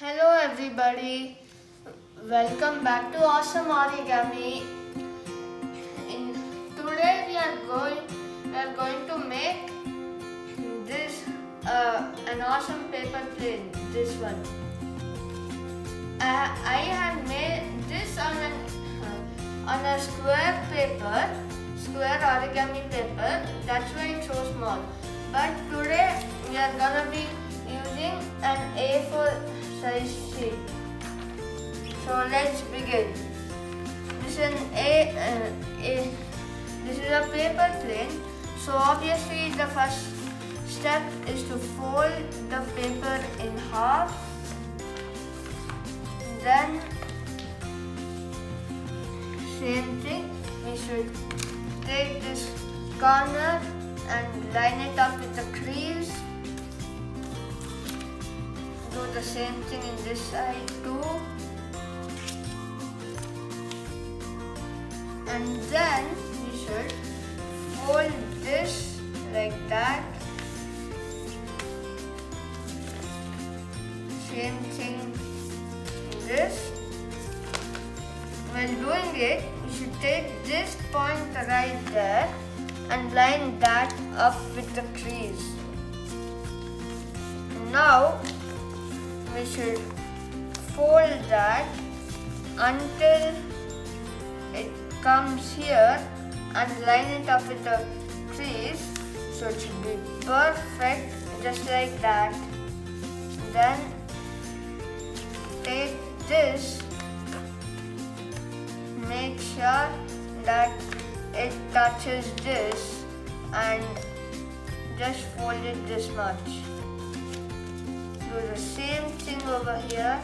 Hello everybody, welcome back to Awesome Origami. Today we are going to make this an awesome paper plane. This one. I had made this on a square paper, square origami paper. That's why it's so small. But today we are gonna be using an A4 size sheet. So let's begin. This is this is a paper plane. So obviously the first step is to fold the paper in half. Then same thing, we should take this corner and line it up with the crease. Do the same thing in this side too. And then we should fold this like that. Same thing in this. While doing it, we should take this point right there and line that up with the crease. Now we should fold that until it comes here and line it up with the crease, so it should be perfect, just like that. Then take this, make sure that it touches this and just fold it this much. Do the same thing over here.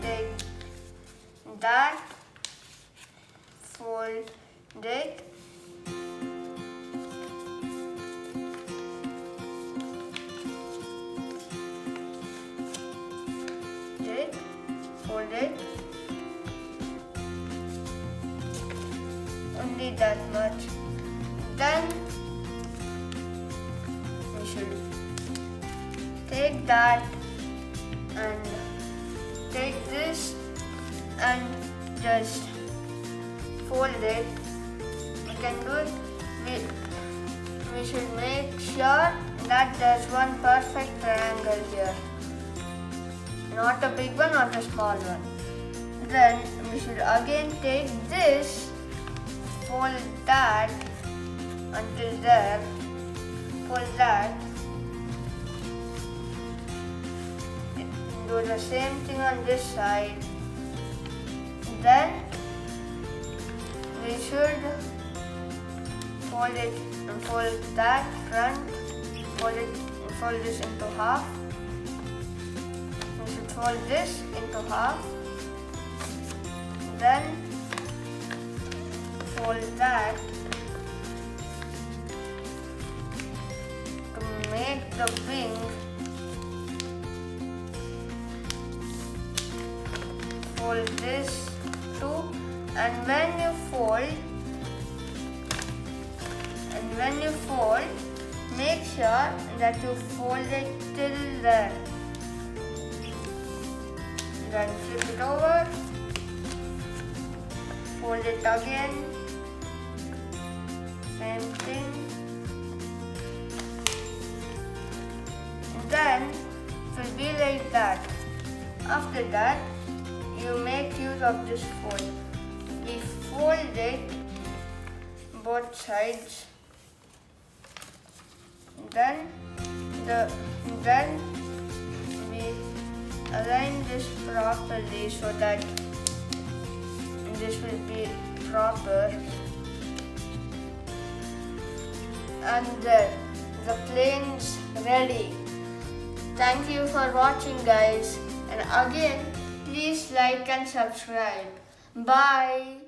Take that, fold it, fold it, only that much. Then we should take that and take this and just fold it. We can do it. We should make sure that there's one perfect triangle here. Not a big one, not a small one. Then we should again take this, fold that until there, fold that. Do the same thing on this side. Then we should fold it and fold that front, fold it and fold this into half. We should fold this into half. Then fold that to make the wing. Fold this too, and when you fold, make sure that you fold it till there. Then flip it over, fold it again, same thing. Then it will be like that. After that, you make use of this fold. We fold it both sides. Then we align this properly so that this will be proper. And the plane's ready. Thank you for watching, guys. And again, please like and subscribe. Bye.